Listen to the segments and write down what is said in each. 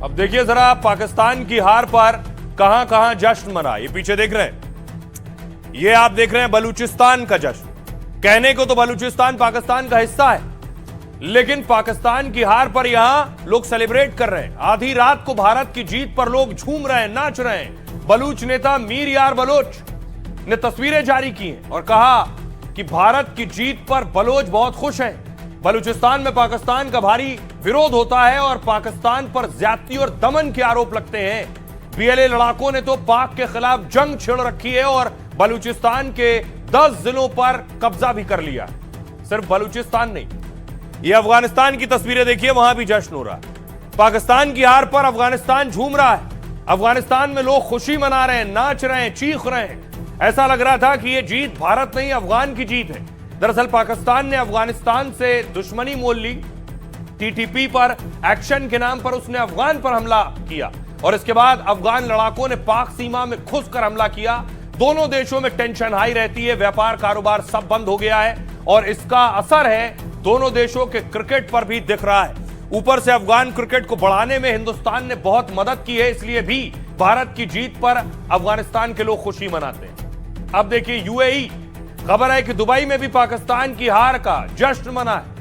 अब देखिए जरा पाकिस्तान की हार पर कहां कहां जश्न मना। ये पीछे देख रहे हैं, ये आप देख रहे हैं बलूचिस्तान का जश्न। कहने को तो बलूचिस्तान पाकिस्तान का हिस्सा है, लेकिन पाकिस्तान की हार पर यहां लोग सेलिब्रेट कर रहे हैं। आधी रात को भारत की जीत पर लोग झूम रहे हैं, नाच रहे हैं। बलूच नेता मीर यार बलोच ने तस्वीरें जारी की हैं और कहा कि भारत की जीत पर बलोच बहुत खुश हैं। बलूचिस्तान में पाकिस्तान का भारी विरोध होता है और पाकिस्तान पर ज्यादती और दमन के आरोप लगते हैं। बीएलए लड़ाकों ने तो पाक के खिलाफ जंग छिड़ रखी है और बलूचिस्तान के 10 जिलों पर कब्जा भी कर लिया। सिर्फ बलूचिस्तान नहीं, ये अफगानिस्तान की तस्वीरें देखिए, वहां भी जश्न हो रहा है। पाकिस्तान की हार पर अफगानिस्तान झूम रहा है। अफगानिस्तान में लोग खुशी मना रहे हैं, नाच रहे हैं, चीख रहे हैं। ऐसा लग रहा था कि यह जीत भारत नहीं अफगान की जीत है। दरअसल पाकिस्तान ने अफगानिस्तान से दुश्मनी मोल ली। टीटीपी पर एक्शन के नाम पर उसने अफगान पर हमला किया और इसके बाद अफगान लड़ाकों ने पाक सीमा में घुसकर हमला किया। दोनों देशों में टेंशन हाई रहती है, व्यापार कारोबार सब बंद हो गया है और इसका असर है दोनों देशों के क्रिकेट पर भी दिख रहा है। ऊपर से अफगान क्रिकेट को बढ़ाने में हिंदुस्तान ने बहुत मदद की है, इसलिए भी भारत की जीत पर अफगानिस्तान के लोग खुशी मनाते हैं। अब देखिए यूएई, खबर है कि दुबई में भी पाकिस्तान की हार का जश्न मना है।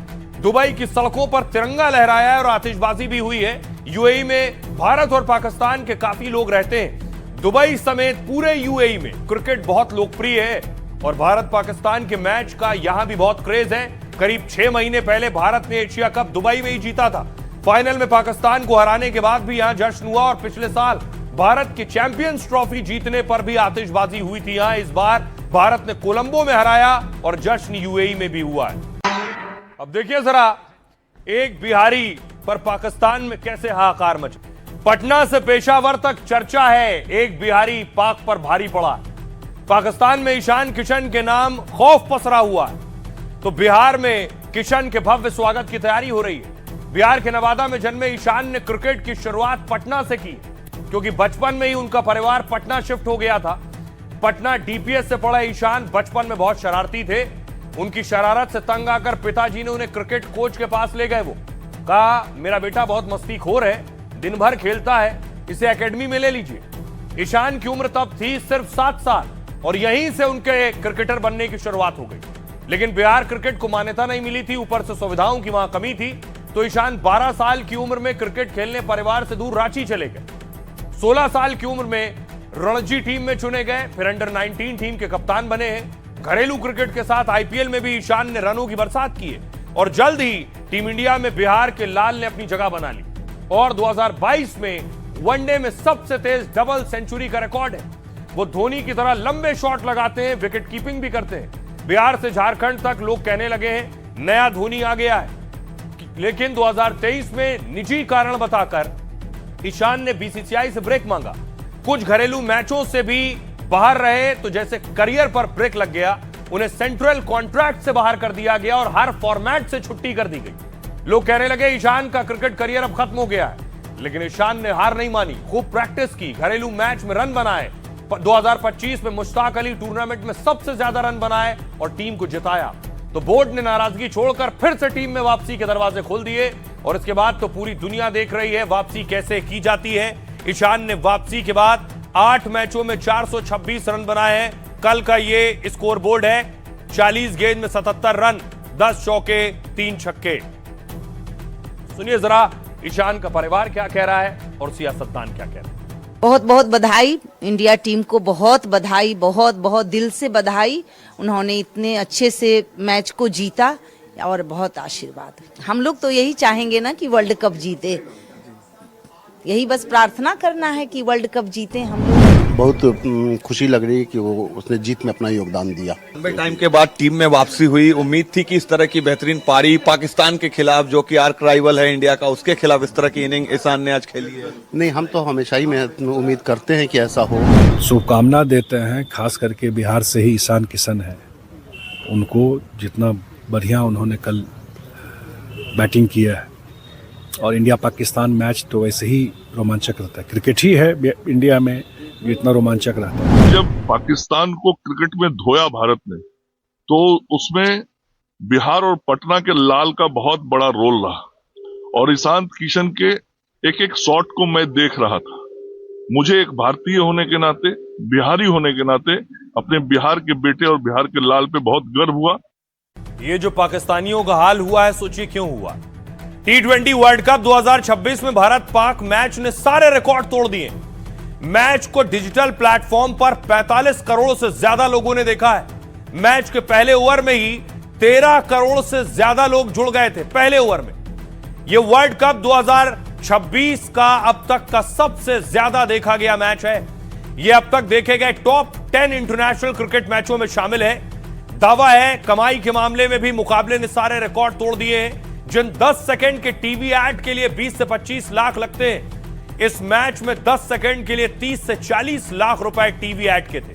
दुबई की सड़कों पर तिरंगा लहराया है और आतिशबाजी भी हुई है। यूएई में भारत और पाकिस्तान के काफी लोग रहते हैं। दुबई समेत पूरे यूएई में क्रिकेट बहुत लोकप्रिय है और भारत पाकिस्तान के मैच का यहां भी बहुत क्रेज है। करीब 6 महीने पहले भारत ने एशिया कप दुबई में ही जीता था। फाइनल में पाकिस्तान को हराने के बाद भी यहां जश्न हुआ और पिछले साल भारत की चैंपियंस ट्रॉफी जीतने पर भी आतिशबाजी हुई थी। यहां इस बार भारत ने कोलंबो में हराया और जश्न यूएई में भी हुआ है। अब देखिए जरा एक बिहारी पर पाकिस्तान में कैसे हाहाकार मचा। पटना से पेशावर तक चर्चा है, एक बिहारी पाक पर भारी पड़ा। पाकिस्तान में ईशान किशन के नाम खौफ पसरा हुआ है, तो बिहार में किशन के भव्य स्वागत की तैयारी हो रही है। बिहार के नवादा में जन्मे ईशान ने क्रिकेट की शुरुआत पटना से की, क्योंकि बचपन में ही उनका परिवार पटना शिफ्ट हो गया था। पटना डीपीएस से पढ़े ईशान बचपन में बहुत शरारती थे। उनकी शरारत से तंग आकर पिताजी ने उन्हें क्रिकेट कोच के पास ले गए। वो कहा, मेरा बेटा बहुत मस्तीखोर है, दिन भर खेलता है, इसे एकेडमी में ले लीजिए। ईशान की उम्र तब थी सिर्फ 7 साल और यहीं से उनके क्रिकेटर बनने की शुरुआत हो गई। लेकिन बिहार क्रिकेट को मान्यता नहीं मिली थी, ऊपर से सुविधाओं की वहां कमी थी, तो ईशान 12 साल की उम्र में क्रिकेट खेलने परिवार से दूर रांची चले गए। 16 साल की उम्र में रणजी टीम में चुने गए, फिर अंडर 19 टीम के कप्तान बने हैं। घरेलू क्रिकेट के साथ आईपीएल में भी ईशान ने रनों की बरसात की है और जल्द ही टीम इंडिया में बिहार के लाल ने अपनी जगह बना ली और 2022 में वनडे में सबसे तेज डबल सेंचुरी का रिकॉर्ड है। वो धोनी की तरह लंबे शॉट लगाते हैं, विकेट कीपिंग भी करते हैं। बिहार से झारखंड तक लोग कहने लगे हैं नया धोनी आ गया है, लेकिन 2023 में निजी कारण बताकर ईशान ने बीसीसीआई से ब्रेक मांगा। कुछ घरेलू मैचों से भी बाहर रहे, तो जैसे करियर पर ब्रेक लग गया, उन्हें सेंट्रल कॉन्ट्रैक्ट से बाहर कर दिया गया और हर फॉर्मेट से छुट्टी कर दी गई। लोग कहने लगे ईशान का क्रिकेट करियर अब खत्म हो गया है, लेकिन ईशान ने हार नहीं मानी, खूब प्रैक्टिस की, घरेलू मैच में रन बनाए। 2025 में मुश्ताक अली टूर्नामेंट में सबसे ज्यादा रन बनाए और टीम को जिताया। तो बोर्ड ने नाराजगी छोड़कर फिर से टीम में वापसी के दरवाजे खोल दिए और इसके बाद तो पूरी दुनिया देख रही है वापसी कैसे की जाती है। ईशान ने वापसी के बाद 8 मैचों में 426 रन बनाए हैं। कल का ये स्कोर बोर्ड है, 40 गेंद में 77 रन, 10 चौके, 3 छक्के। सुनिए जरा ईशान का परिवार क्या कह रहा है और सियासतदान क्या कह रहा है। बहुत बहुत बधाई इंडिया टीम को, बहुत बधाई, बहुत बहुत दिल से बधाई। उन्होंने इतने अच्छे से मैच को जीता और बहुत आशीर्वाद। हम लोग तो यही चाहेंगे ना कि वर्ल्ड कप जीते, यही बस प्रार्थना करना है कि वर्ल्ड कप जीते हम लोग। बहुत खुशी लग रही है कि वो उसने जीत में अपना योगदान दिया। लंबे टाइम के बाद टीम में वापसी हुई, उम्मीद थी कि इस तरह की बेहतरीन पारी पाकिस्तान के खिलाफ, जो कि आर्क राइवल है इंडिया का, उसके खिलाफ इस तरह की इनिंग ईशान ने आज खेली है। नहीं, हम तो हमेशा ही उम्मीद करते हैं कि ऐसा हो। शुभकामना देते हैं, खास करके बिहार से ही ईशान किशन है, उनको जितना बढ़िया उन्होंने कल बैटिंग किया है और इंडिया पाकिस्तान मैच तो वैसे ही रोमांचक रहता है। क्रिकेट ही है इंडिया में इतना रोमांचक रहता है। जब पाकिस्तान को क्रिकेट में धोया भारत ने, तो उसमें बिहार और पटना के लाल का बहुत बड़ा रोल रहा और ईशान किशन के एक एक शॉट को मैं देख रहा था। मुझे एक भारतीय होने के नाते, बिहारी होने के नाते अपने बिहार के बेटे और बिहार के लाल पे बहुत गर्व हुआ। ये जो पाकिस्तानियों का हाल हुआ है, सोचिए क्यों हुआ। T20 वर्ल्ड कप 2026 में भारत पाक मैच ने सारे रिकॉर्ड तोड़ दिए। मैच को डिजिटल प्लेटफॉर्म पर 45 करोड़ से ज्यादा लोगों ने देखा है। मैच के पहले ओवर में ही 13 करोड़ से ज्यादा लोग जुड़ गए थे पहले ओवर में। यह वर्ल्ड कप 2026 का अब तक का सबसे ज्यादा देखा गया मैच है। यह अब तक देखे गए टॉप 10 इंटरनेशनल क्रिकेट मैचों में शामिल है। दावा है कमाई के मामले में भी मुकाबले ने सारे रिकॉर्ड तोड़ दिए हैं। जिन 10 सेकंड के टीवी ऐड के लिए 20 से 25 लाख लगते हैं, इस मैच में 10 सेकंड के लिए 30 से 40 लाख रुपए टीवी ऐड के थे।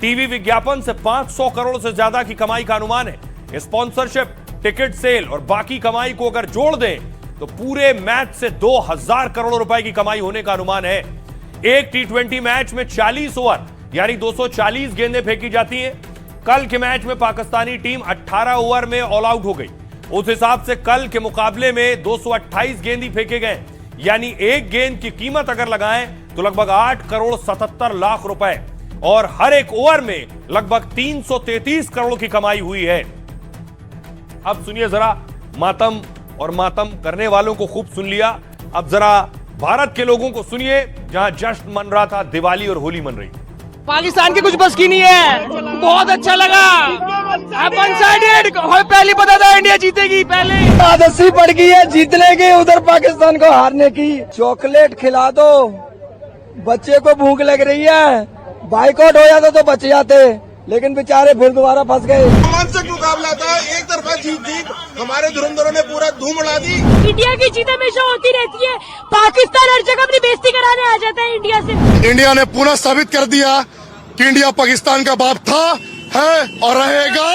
टीवी विज्ञापन से 500 करोड़ से ज्यादा की कमाई का अनुमान है। स्पॉन्सरशिप, टिकट सेल और बाकी कमाई को अगर जोड़ दें तो पूरे मैच से 2000 करोड़ रुपए की कमाई होने का अनुमान है। एक T20 मैच में 40 ओवर यानी 240 गेंदें फेंकी जाती हैं। कल के मैच में पाकिस्तानी टीम 18 ओवर में ऑल आउट हो गई। उस हिसाब से कल के मुकाबले में 228 गेंद ही फेंके गए, यानी एक गेंद की कीमत अगर लगाएं तो लगभग 8 करोड़ 77 लाख रुपए और हर एक ओवर में लगभग 333 करोड़ की कमाई हुई है। अब सुनिए जरा, मातम और मातम करने वालों को खूब सुन लिया। अब जरा भारत के लोगों को सुनिए, जहां जश्न मन रहा था, दिवाली और होली मन रही। पाकिस्तान की कुछ बस की नहीं है। बहुत अच्छा लगा। वन साइडेड, पहले पता था इंडिया जीतेगी। पहले आदत सी पड़ गई है जीतने की, उधर पाकिस्तान को हारने की। चॉकलेट खिला दो, बच्चे को भूख लग रही है। बाइकआउट हो जाता तो बच जाते, लेकिन बेचारे फिर दोबारा फंस गए। रोमांचक मुकाबला था, एक तरफा जीत थी, हमारे धुरंधरों ने पूरा धूम उड़ा दी। इंडिया की जीत हमेशा होती रहती है। पाकिस्तान हर जगह अपनी बेइज्जती कराने आ जाता है इंडिया से। इंडिया ने पुनः साबित कर दिया कि इंडिया पाकिस्तान का बाप था, है और रहेगा।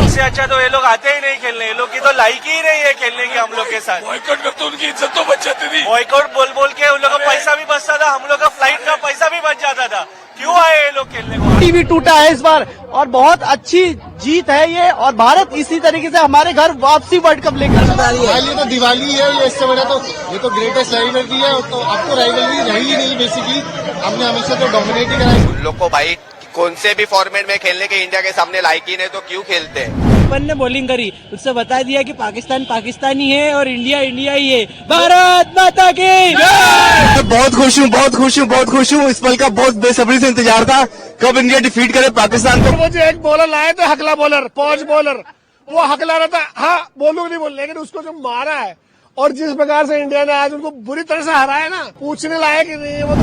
इससे अच्छा तो ये लोग आते ही नहीं खेलने। ये लोग की तो लाइक ही नहीं है खेलने की हम लोग के साथ। बॉयकॉट करते उनकी इज्जत तो बच जाती थी। बॉयकॉट बोल बोल के उन लोग का पैसा भी बचता था, हम लोग का फ्लाइट का पैसा भी बच जाता था। क्यों आए ये लोग खेलने को? टीवी टूटा है इस बार और बहुत अच्छी जीत है ये, और भारत इसी तरीके से हमारे घर वापसी वर्ल्ड कप लेकर आ रही है। ये तो दिवाली है, ये इससे बड़ा तो ये तो ग्रेटेस्ट राइवलरी है। तो अब तो राइवलरी रही ही नहीं बेसिकली, हमने हमेशा तो डोमिनेट ही कराई। उन लोग को भाई कौन से भी फॉर्मेट में खेलने के इंडिया के सामने लायक ही नहीं, तो क्यों खेलते हैं? अपन ने बॉलिंग करी, उससे बता दिया कि पाकिस्तान पाकिस्तानी है और इंडिया इंडिया ही है। भारत माता की जय। बहुत खुश हूँ, बहुत खुश हूँ, बहुत खुश हूँ। इस पल का बहुत बेसब्री से इंतजार था, कब इंडिया डिफीट करे पाकिस्तान को। वो जो एक बॉलर लाए थे, हकला बॉलर, पॉज बॉलर, वो हकला रहा था। हाँ बोलू नहीं बोल, लेकिन उसको जो मारा है और जिस प्रकार से इंडिया ने आज उनको बुरी तरह से हराया ना, पूछने लायक ही नहीं है वो।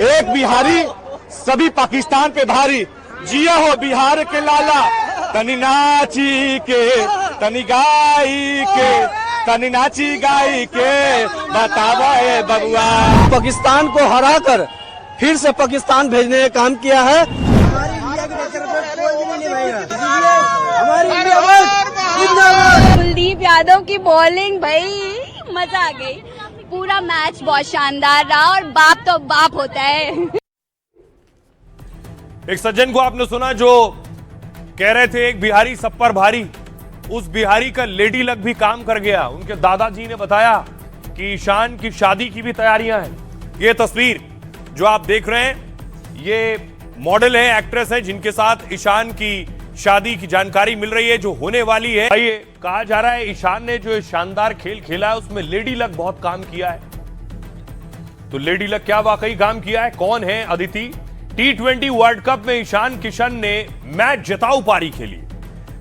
एक बिहारी सभी पाकिस्तान पे भारी, जिया हो बिहार के लाला, तनी नाची के तनी गाई के, तनी नाची गाई के बतावा ए बबुआ। पाकिस्तान को हराकर फिर से पाकिस्तान भेजने का काम किया है। हमारी इंडिया की कुलदीप यादव की बॉलिंग, भाई मजा आ गई। पूरा मैच बहुत शानदार रहा और बाप तो बाप होता है। एक सज्जन को आपने सुना जो कह रहे थे एक बिहारी सब पर भारी। उस बिहारी का लेडी लक भी काम कर गया। उनके दादाजी ने बताया कि ईशान की शादी की भी तैयारियां हैं। ये तस्वीर जो आप देख रहे हैं, ये मॉडल है, एक्ट्रेस है, जिनके साथ ईशान की शादी की जानकारी मिल रही है जो होने वाली है। ये कहा जा रहा है ईशान ने जो शानदार खेल खेला है उसमें लेडी लक बहुत काम किया है। तो लेडी लक क्या वाकई काम किया है? कौन है अदिति? T20 वर्ल्ड कप में ईशान किशन ने मैच जिताऊ पारी खेली।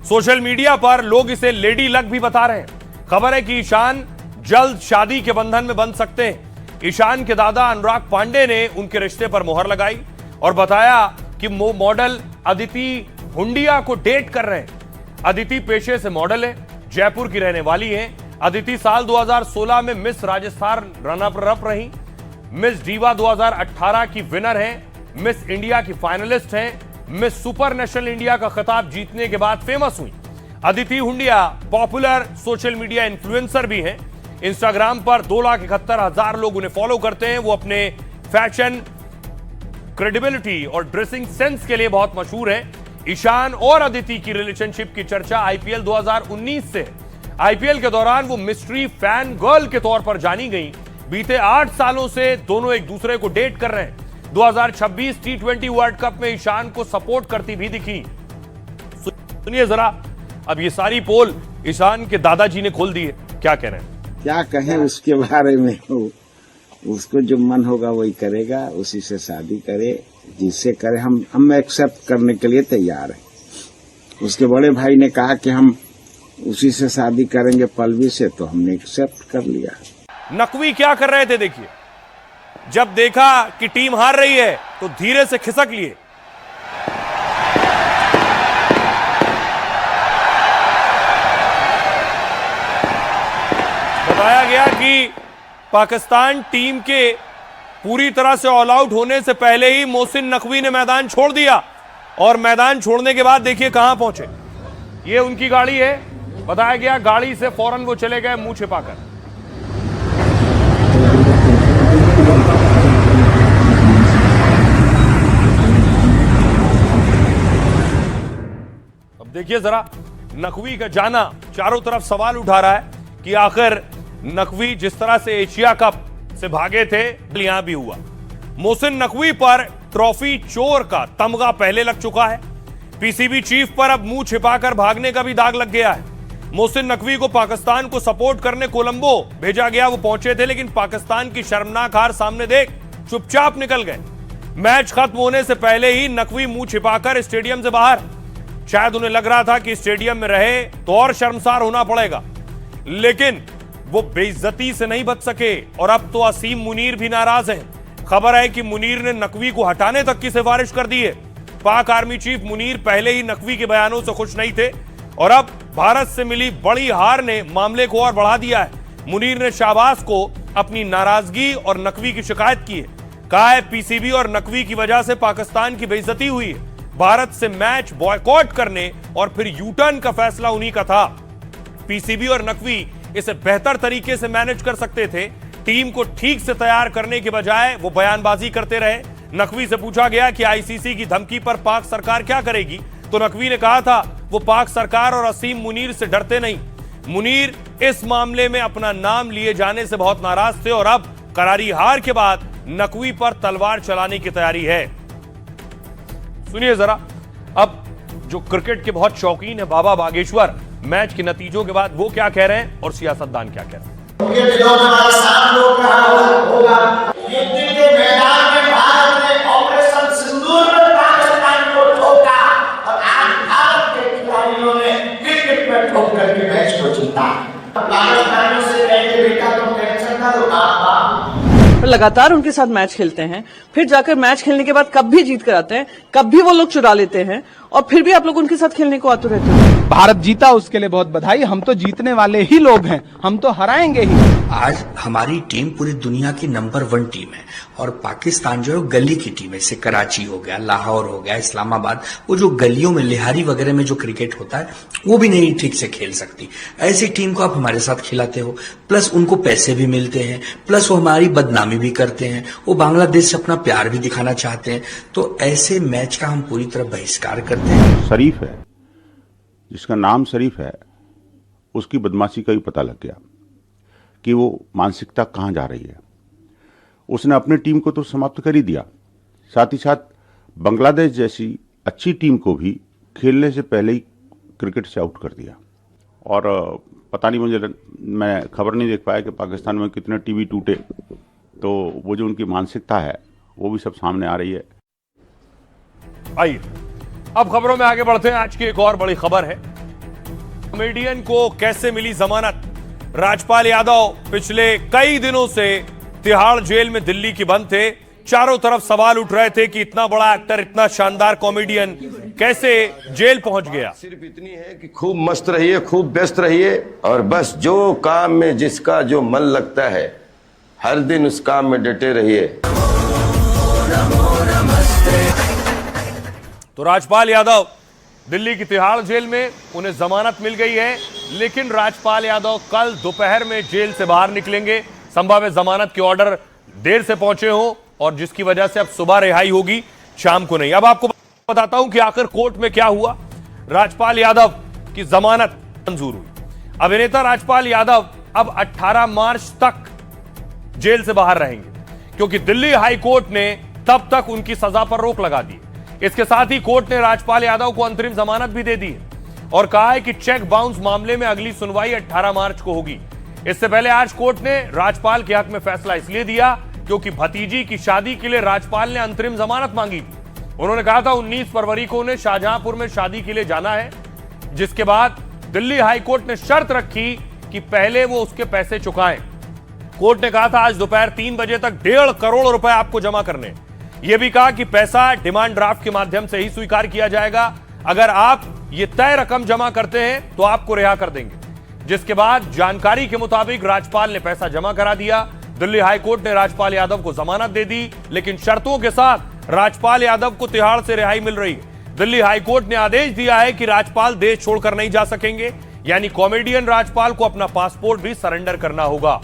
सोशल मीडिया पर लोग इसे लेडी लक भी बता रहे हैं। खबर है कि ईशान जल्द शादी के बंधन में बंध सकते हैं। ईशान के दादा अनुराग पांडे ने उनके रिश्ते पर मोहर लगाई और बताया कि मॉडल अदिति हुंडिया को डेट कर रहे हैं। अदिति पेशे से मॉडल है, जयपुर की रहने वाली है। अदिति साल 2016 में मिस राजस्थान रनर अप रही, मिस डीवा 2018 की विनर है, मिस इंडिया की फाइनलिस्ट हैं, मिस सुपर नेशनल इंडिया का खिताब जीतने के बाद फेमस हुई। Aditi Hundia popular social media influencer भी हैं। इंस्टाग्राम पर 2,71,000 लोग उन्हें फॉलो करते हैं। वो अपने फैशन, क्रेडिबिलिटी और ड्रेसिंग सेंस के लिए बहुत मशहूर है। ईशान और अदिति की रिलेशनशिप की चर्चा आईपीएल 2019 से है। आईपीएल के दौरान वो मिस्ट्री फैन गर्ल के तौर पर जानी गई। बीते 8 सालों से दोनों एक दूसरे को डेट कर रहे हैं। 2026 T20 वर्ल्ड कप में ईशान को सपोर्ट करती भी दिखी। सुनिए जरा, अब ये सारी पोल ईशान के दादाजी ने खोल दी है, क्या कह रहे हैं? क्या कहें उसके बारे में, उसको जो मन होगा वही करेगा, उसी से शादी करे, जिससे करे हम एक्सेप्ट करने के लिए तैयार हैं। उसके बड़े भाई ने कहा कि हम उसी से शादी करेंगे पल्लवी से, तो हमने एक्सेप्ट कर लिया। नकवी क्या कर रहे थे देखिए, जब देखा कि टीम हार रही है तो धीरे से खिसक लिए। बताया गया कि पाकिस्तान टीम के पूरी तरह से ऑल आउट होने से पहले ही मोहसिन नकवी ने मैदान छोड़ दिया, और मैदान छोड़ने के बाद देखिए कहां पहुंचे। ये उनकी गाड़ी है, बताया गया गाड़ी से फौरन वो चले गए मुंह छिपाकर। अब देखिए जरा, नकवी का जाना चारों तरफ सवाल उठा रहा है कि आखिर नकवी जिस तरह से एशिया कप से भागे थे, यहां भी हुआ। मोहसिन नकवी पर ट्रॉफी चोर का तमगा पहले लग चुका है। पीसीबी चीफ पर अब मुंह छिपाकर भागने का भी दाग लग गया है। मोहसिन नकवी को पाकिस्तान को सपोर्ट करने कोलंबो भेजा गया, वो पहुंचे थे, लेकिन पाकिस्तान की शर्मनाक हार सामने देख चुपचाप निकल गए। मैच खत्म होने से पहले ही नकवी मुंह छिपाकर स्टेडियम से बाहर। शायद उन्हें लग रहा था कि स्टेडियम में रहे तो और शर्मसार होना पड़ेगा, लेकिन वो बेइज्जती से नहीं बच सके, और अब तो असीम मुनीर भी नाराज हैं। खबर है कि मुनीर ने नकवी को हटाने तक की सिफारिश कर दी है। पाक आर्मी चीफ मुनीर पहले ही नकवी के बयानों से खुश नहीं थे, और अब भारत से मिली बड़ी हार ने मामले को और बढ़ा दिया है। मुनीर ने शाहबाज को अपनी नाराजगी और नकवी की शिकायत की है। कहा है पीसीबी और नकवी की वजह से पाकिस्तान की बेइज्जती हुई है। भारत से मैच बॉयकॉट करने और फिर यू टर्न का फैसला उन्हीं का था। पीसीबी और नकवी इसे बेहतर तरीके से मैनेज कर सकते थे। टीम को ठीक से तैयार करने के बजाय वो बयानबाजी करते रहे। नकवी से पूछा गया कि आईसीसी की धमकी पर पाक सरकार क्या करेगी, तो नकवी ने कहा था वो पाक सरकार और असीम मुनीर से डरते नहीं। मुनीर इस मामले में अपना नाम लिए जाने से बहुत नाराज थे, और अब करारी हार के बाद नकवी पर तलवार चलाने की तैयारी है। सुनिए जरा, अब जो क्रिकेट के बहुत शौकीन है बाबा बागेश्वर, मैच के नतीजों के बाद वो क्या कह रहे हैं और सियासतदान क्या कह रहे हैं। उनके दिलों में हमारा साथ लोग रहा होगा। युद्ध के मैदान में भारत ने ऑपरेशन सिंदूर में पाकिस्तान को ठोका, और आज भारत के खिलाड़ियों ने क्रिकेट में ठोक करके मैच को जीता। पाकिस्तानियों से कहेंगे बेटा तुम टेंशन ना लो, लगातार उनके साथ मैच खेलते हैं, फिर जाकर मैच खेलने के बाद कब भी जीत कर आते हैं, कब भी वो लोग चुरा लेते हैं, और फिर भी आप लोग उनके साथ खेलने को आतुर रहते हैं। भारत जीता उसके लिए बहुत बधाई, हम तो जीतने वाले ही लोग हैं, हम तो हराएंगे ही। आज हमारी टीम पूरी दुनिया की नंबर 1 टीम है, और पाकिस्तान जो है गली की टीम है। जैसे कराची हो गया, लाहौर हो गया, इस्लामाबाद, वो जो गलियों में लिहारी वगैरह में जो क्रिकेट होता है वो भी नहीं ठीक से खेल सकती। ऐसी टीम को आप हमारे साथ खिलाते हो, प्लस उनको पैसे भी मिलते हैं, प्लस वो हमारी बदनामी भी करते हैं, वो बांग्लादेश से अपना प्यार भी दिखाना चाहते हैं। तो ऐसे मैच का हम पूरी तरह बहिष्कार करते हैं। शरीफ है, जिसका नाम शरीफ है, उसकी बदमाशी का भी पता लग गया कि वो मानसिकता कहाँ जा रही है। उसने अपनी टीम को तो समाप्त कर ही दिया, साथ ही साथ बांग्लादेश जैसी अच्छी टीम को भी खेलने से पहले ही क्रिकेट से आउट कर दिया। और पता नहीं, मैं खबर नहीं देख पाया कि पाकिस्तान में कितने टीवी टूटे, तो वो जो उनकी मानसिकता है वो भी सब सामने आ रही है। आइए अब खबरों में आगे बढ़ते हैं। आज की एक और बड़ी खबर है, कॉमेडियन को कैसे मिली जमानत। राजपाल यादव पिछले कई दिनों से तिहाड़ जेल में दिल्ली की बंद थे। चारों तरफ सवाल उठ रहे थे कि इतना बड़ा एक्टर, इतना शानदार कॉमेडियन कैसे जेल पहुंच गया। सिर्फ इतनी है कि खूब मस्त रहिए, खूब व्यस्त रहिए, और बस जो काम में जिसका जो मन लगता है हर दिन उस काम में डटे रहिए। तो राजपाल यादव दिल्ली की तिहाड़ जेल में, उन्हें जमानत मिल गई है, लेकिन राजपाल यादव कल दोपहर में जेल से बाहर निकलेंगे। संभव है जमानत के ऑर्डर देर से पहुंचे हो, और जिसकी वजह से अब सुबह रिहाई होगी, शाम को नहीं। अब आपको बताता हूं कि आखिर कोर्ट में क्या हुआ। राजपाल यादव की जमानत मंजूर हुई। अभिनेता राजपाल यादव अब 18 मार्च तक जेल से बाहर रहेंगे, क्योंकि दिल्ली हाई कोर्ट ने तब तक उनकी सजा पर रोक लगा दी। इसके साथ ही कोर्ट ने राजपाल यादव को अंतरिम जमानत भी दे दी है और कहा है कि चेक बाउंस मामले में अगली सुनवाई 18 मार्च को होगी। इससे पहले आज कोर्ट ने राजपाल के हक में फैसला इसलिए दिया क्योंकि भतीजी की शादी के लिए राजपाल ने अंतरिम जमानत मांगी थी। उन्होंने कहा था 19 फरवरी को उन्हें शाहजहांपुर में शादी के लिए जाना है, जिसके बाद दिल्ली हाई कोर्ट ने शर्त रखी कि पहले वो उसके पैसे चुकाएं। कोर्ट ने कहा था आज दोपहर 3 बजे तक 1.5 करोड़ रुपए आपको जमा करने। यह भी कहा कि पैसा डिमांड ड्राफ्ट के माध्यम से ही स्वीकार किया जाएगा। अगर आप ये तय रकम जमा करते हैं तो आपको रिहा कर देंगे। जिसके बाद जानकारी के मुताबिक राजपाल ने पैसा जमा करा दिया। दिल्ली हाईकोर्ट ने राजपाल यादव को जमानत दे दी, लेकिन शर्तों के साथ राजपाल यादव को तिहाड़ से रिहाई मिल रही है। दिल्ली हाईकोर्ट ने आदेश दिया है कि राजपाल देश छोड़कर नहीं जा सकेंगे, यानी कॉमेडियन राजपाल को अपना पासपोर्ट भी सरेंडर करना होगा।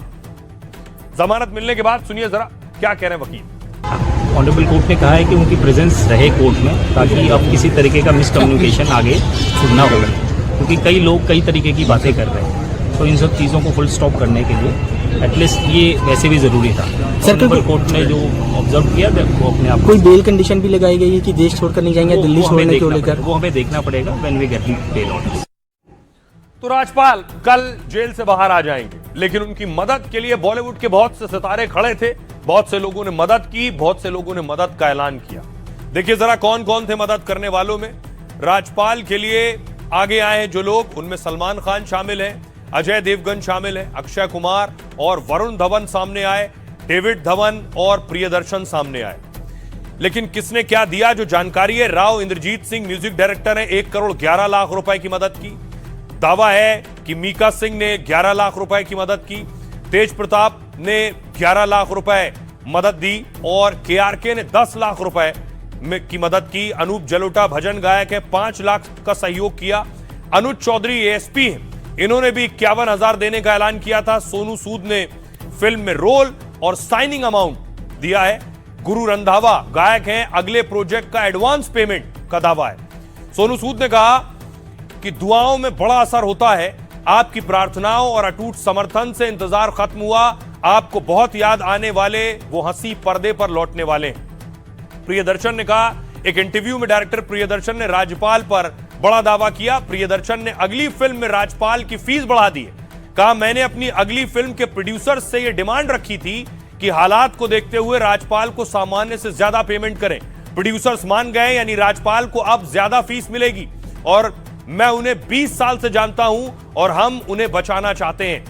जमानत मिलने के बाद सुनिए जरा क्या कह रहे हैं वकील। ऑनरेबल कोर्ट ने कहा है कि उनकी प्रेजेंस रहे कोर्ट में, ताकि अब किसी तरीके का मिसकम्युनिकेशन आगे ना हो, क्योंकि कई लोग कई तरीके की बातें कर रहे हैं। तो इन सब चीज़ों को फुल स्टॉप करने के लिए एटलीस्ट ये वैसे भी ज़रूरी था। ऑनरेबल कोर्ट ने जो ऑब्जर्व किया वो अपने आप कोई बेल कंडीशन भी लगाई गई है कि देश छोड़कर नहीं जाएंगे, दिल्ली छोड़ने को लेकर, वो हमें देखना पड़ेगा when we get bail order. तो राजपाल कल जेल से बाहर आ जाएंगे, लेकिन उनकी मदद के लिए बॉलीवुड के बहुत से सितारे खड़े थे। बहुत से लोगों ने मदद की, बहुत से लोगों ने मदद का ऐलान किया। देखिए जरा कौन कौन थे मदद करने वालों में। राजपाल के लिए आगे आए हैं जो लोग, उनमें सलमान खान शामिल हैं, अजय देवगन शामिल हैं, अक्षय कुमार और वरुण धवन सामने आए, डेविड धवन और प्रियदर्शन सामने आए। लेकिन किसने क्या दिया जो जानकारी है, राव इंद्रजीत सिंह म्यूजिक डायरेक्टर हैं, 1 करोड़ 11 लाख रुपए की मदद की। दावा है कि मीका सिंह ने 11 लाख रुपए की मदद की, तेज प्रताप ने 11 लाख रुपए मदद दी और केआरके ने 10 लाख रुपए की मदद की। अनूप जलोटा भजन गायक है, 5 लाख का सहयोग किया। अनुज चौधरी एएसपी हैं, इन्होंने भी 51,000 देने का ऐलान किया था। सोनू सूद ने फिल्म में रोल और साइनिंग अमाउंट दिया है। गुरु रंधावा गायक हैं, अगले प्रोजेक्ट का एडवांस पेमेंट का दावा है। सोनू सूद ने कहा कि दुआओं में बड़ा असर होता है, आपकी प्रार्थनाओं और अटूट समर्थन से इंतजार खत्म हुआ, आपको बहुत याद आने वाले वो हंसी पर्दे पर लौटने वाले हैं। प्रियदर्शन ने कहा, एक इंटरव्यू में डायरेक्टर प्रियदर्शन ने राज्यपाल पर बड़ा दावा किया। प्रियदर्शन ने अगली फिल्म में राज्यपाल की फीस बढ़ा दी है। कहा, मैंने अपनी अगली फिल्म के प्रोड्यूसर से यह डिमांड रखी थी कि हालात को देखते हुए राज्यपाल को सामान्य से ज्यादा पेमेंट करें। प्रोड्यूसर्स मान गए, यानी राज्यपाल को अब ज्यादा फीस मिलेगी और मैं उन्हें 20 साल से जानता हूं और हम उन्हें बचाना चाहते हैं।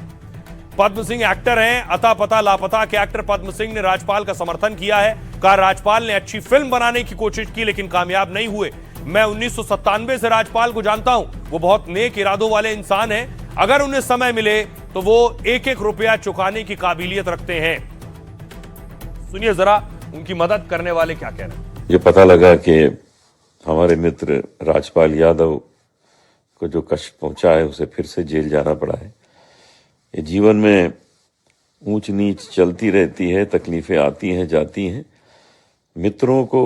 पद्म सिंह एक्टर हैं, अता पता लापता के एक्टर पद्म सिंह ने राज्यपाल का समर्थन किया है। कहा, राज्यपाल ने अच्छी फिल्म बनाने की कोशिश की लेकिन कामयाब नहीं हुए। मैं 1997 से राज्यपाल को जानता हूं, वो बहुत नेक इरादों वाले इंसान हैं। अगर उन्हें समय मिले तो वो 1-1 रुपया चुकाने की काबिलियत रखते हैं। सुनिए जरा उनकी मदद करने वाले क्या कह रहे हैं। ये पता लगा कि हमारे मित्र राजपाल यादव को जो कष्ट पहुंचा है उसे फिर से जेल जाना पड़ा है। ये जीवन में ऊंच नीच चलती रहती है, तकलीफें आती हैं जाती हैं, मित्रों को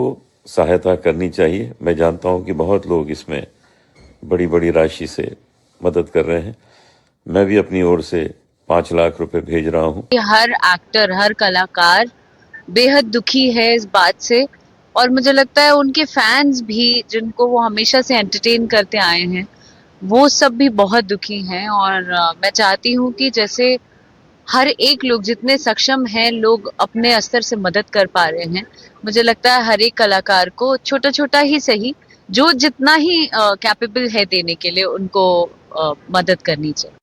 सहायता करनी चाहिए। मैं जानता हूं कि बहुत लोग इसमें बड़ी बड़ी राशि से मदद कर रहे हैं। मैं भी अपनी ओर से 5 लाख रुपए भेज रहा हूं। हर एक्टर, हर कलाकार बेहद दुखी है इस बात से, और मुझे लगता है उनके फैंस भी, जिनको वो हमेशा से एंटरटेन करते आए हैं, वो सब भी बहुत दुखी हैं। और मैं चाहती हूँ कि जैसे हर एक लोग जितने सक्षम हैं, लोग अपने स्तर से मदद कर पा रहे हैं, मुझे लगता है हर एक कलाकार को छोटा छोटा ही सही, जो जितना ही कैपेबल है देने के लिए, उनको मदद करनी चाहिए।